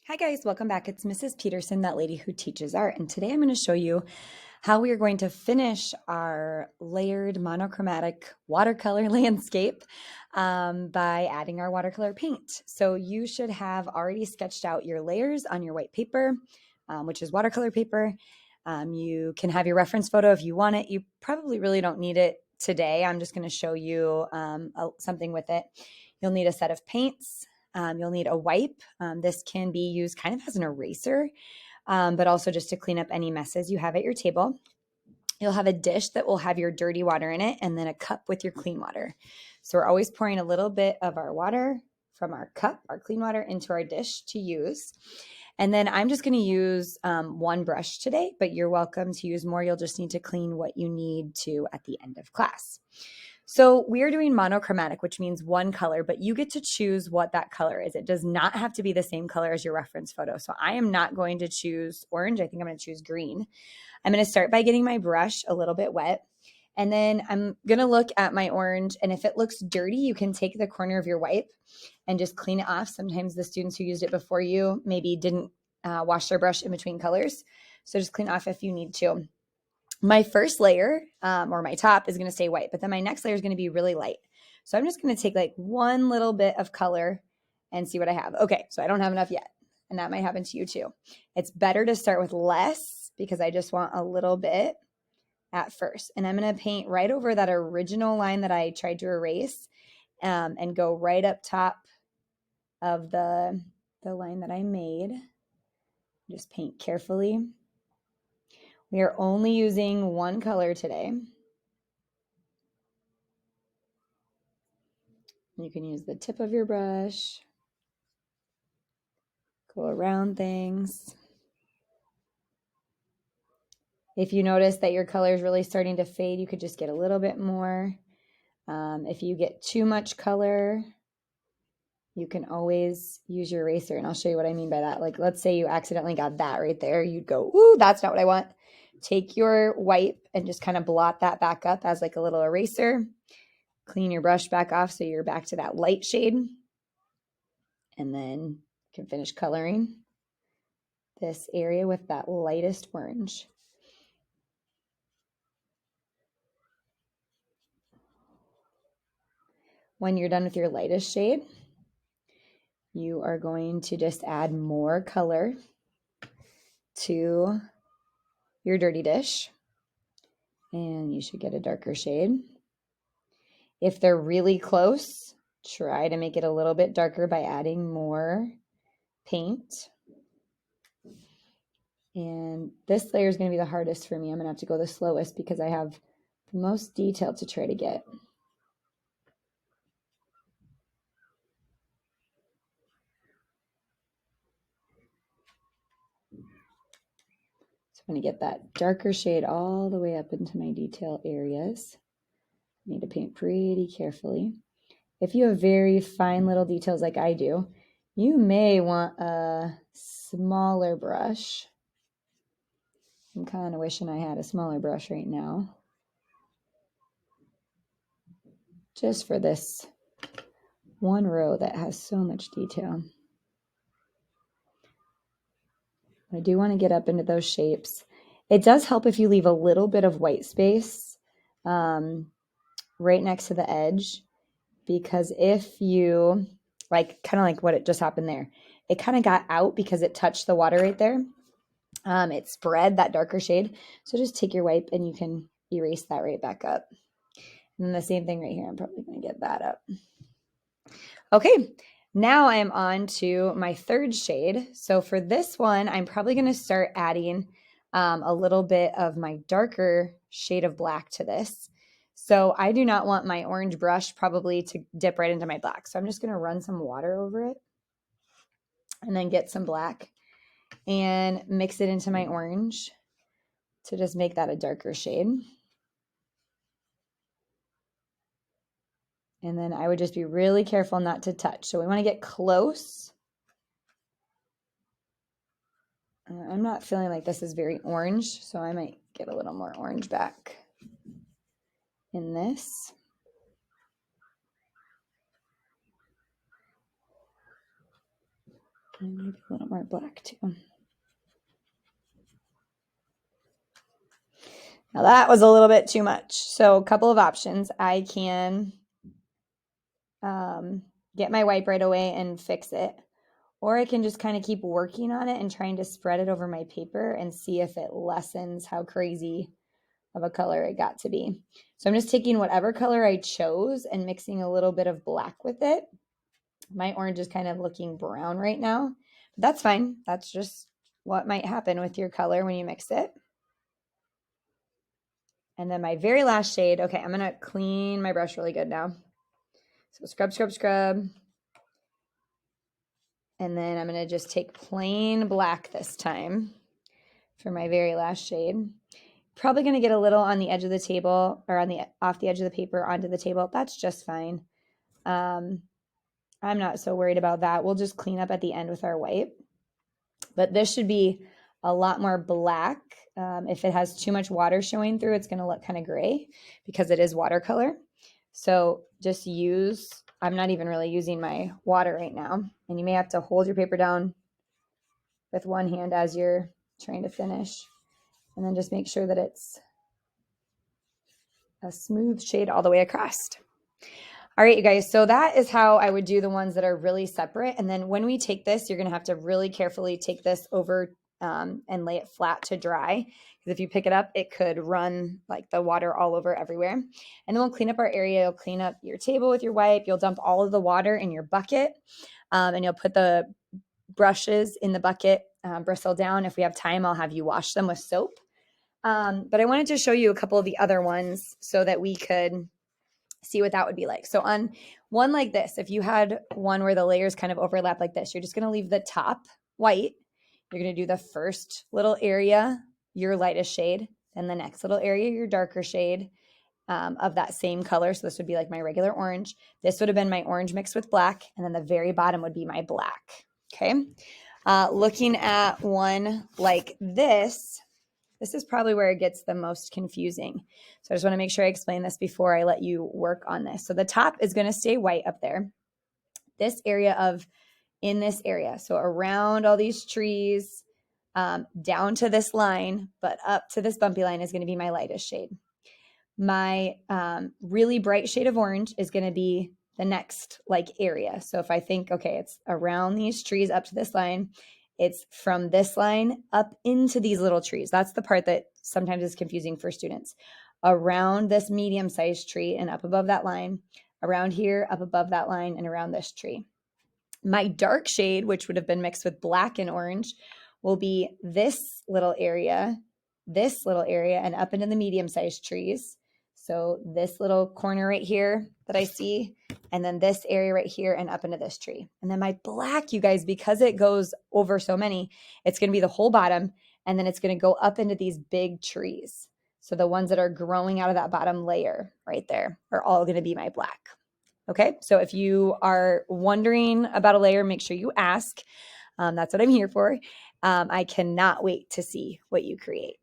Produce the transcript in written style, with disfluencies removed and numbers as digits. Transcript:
Hi guys, welcome back. It's Mrs. Peterson, that lady who teaches art, and today I'm going to show you how we are going to finish our layered monochromatic watercolor landscape by adding our watercolor paint. So you should have already sketched out your layers on your white paper, which is watercolor paper. You can have your reference photo if you want it. You probably really don't need it today. I'm just going to show you something with it. You'll need a set of paints. You'll need a wipe. This can be used kind of as an eraser, but also just to clean up any messes you have at your table. You'll have a dish that will have your dirty water in it and then a cup with your clean water. So we're always pouring a little bit of our water from our cup, our clean water, into our dish to use. And then I'm just going to use one brush today, but you're welcome to use more. You'll just need to clean what you need to at the end of class. So we are doing monochromatic, which means one color, but you get to choose what that color is. It does not have to be the same color as your reference photo. So I am not going to choose orange. I think I'm going to choose green. I'm going to start by getting my brush a little bit wet. And then I'm going to look at my orange. And if it looks dirty, you can take the corner of your wipe and just clean it off. Sometimes the students who used it before you maybe didn't wash their brush in between colors. So just clean off if you need to. My first layer or my top is going to stay white, but then my next layer is going to be really light. So I'm just going to take like one little bit of color and see what I have. Okay, so I don't have enough yet, and that might happen to you too. It's better to start with less because I just want a little bit at first. And I'm going to paint right over that original line that I tried to erase and go right up top of the line that I made. Just paint carefully. We are only using one color today. You can use the tip of your brush, go around things. If you notice that your color is really starting to fade, you could just get a little bit more. If you get too much color, you can always use your eraser, and I'll show you what I mean by that. Like, let's say you accidentally got that right there. You'd go, ooh, that's not what I want. Take your wipe and just kind of blot that back up as like a little eraser. Clean your brush back off so you're back to that light shade. And then you can finish coloring this area with that lightest orange. When you're done with your lightest shade, you are going to just add more color to your dirty dish, and you should get a darker shade. If they're really close, try to make it a little bit darker by adding more paint. And this layer is going to be the hardest for me. I'm going to have to go the slowest because I have the most detail to try to get. So I'm going to get that darker shade all the way up into my detail areas. I need to paint pretty carefully. If you have very fine little details like I do, you may want a smaller brush. I'm kind of wishing I had a smaller brush right now, just for this one row that has so much detail. I do want to get up into those shapes. It does help if you leave a little bit of white space right next to the edge, because if you, like, kind of like what it just happened there, it kind of got out because it touched the water right there. It spread that darker shade. So just take your wipe and you can erase that right back up. And then the same thing right here. I'm probably going to get that up. Okay, now I'm on to my third shade. So for this one, I'm probably going to start adding a little bit of my darker shade of black to this. So I do not want my orange brush probably to dip right into my black. So I'm just going to run some water over it and then get some black and mix it into my orange to just make that a darker shade. And then I would just be really careful not to touch. So we want to get close. I'm not feeling like this is very orange, so I might get a little more orange back in this. And maybe a little more black too. Now that was a little bit too much. So a couple of options. I can get my wipe right away and fix it. Or I can just kind of keep working on it and trying to spread it over my paper and see if it lessens how crazy of a color it got to be. So I'm just taking whatever color I chose and mixing a little bit of black with it. My orange is kind of looking brown right now, but that's fine. That's just what might happen with your color when you mix it. And then my very last shade, okay, I'm going to clean my brush really good now. So scrub, scrub, scrub. And then I'm going to just take plain black this time for my very last shade. Probably going to get a little on the edge of the table or off the edge of the paper onto the table. That's just fine. I'm not so worried about that. We'll just clean up at the end with our wipe. But this should be a lot more black. If it has too much water showing through, it's going to look kind of gray because it is watercolor. So just I'm not even really using my water right now. And you may have to hold your paper down with one hand as you're trying to finish. And then just make sure that it's a smooth shade all the way across. All right, you guys, so that is how I would do the ones that are really separate. And then when we take this, you're going to have to really carefully take this over and lay it flat to dry. Because if you pick it up, it could run like the water all over everywhere. And then we'll clean up our area. You'll clean up your table with your wipe. You'll dump all of the water in your bucket. And you'll put the brushes in the bucket, bristle down. If we have time, I'll have you wash them with soap. But I wanted to show you a couple of the other ones so that we could see what that would be like. So on one like this, if you had one where the layers kind of overlap like this, you're just going to leave the top white. You're going to do the first little area, your lightest shade, then the next little area, your darker shade of that same color. So this would be like my regular orange. This would have been my orange mixed with black. And then the very bottom would be my black. Okay. Looking at one like this is probably where it gets the most confusing. So I just want to make sure I explain this before I let you work on this. So the top is going to stay white up there. This area in this area. So around all these trees, down to this line, but up to this bumpy line is going to be my lightest shade. My really bright shade of orange is going to be the next like area. So if I think, okay, it's around these trees up to this line, it's from this line up into these little trees. That's the part that sometimes is confusing for students. Around this medium-sized tree and up above that line, around here, up above that line, and around this tree. My dark shade, which would have been mixed with black and orange, will be this little area, and up into the medium-sized trees. So this little corner right here that I see, and then this area right here and up into this tree. And then my black, you guys, because it goes over so many, it's going to be the whole bottom, and then it's going to go up into these big trees. So the ones that are growing out of that bottom layer right there are all going to be my black. Okay, so if you are wondering about a layer, make sure you ask. That's what I'm here for. I cannot wait to see what you create.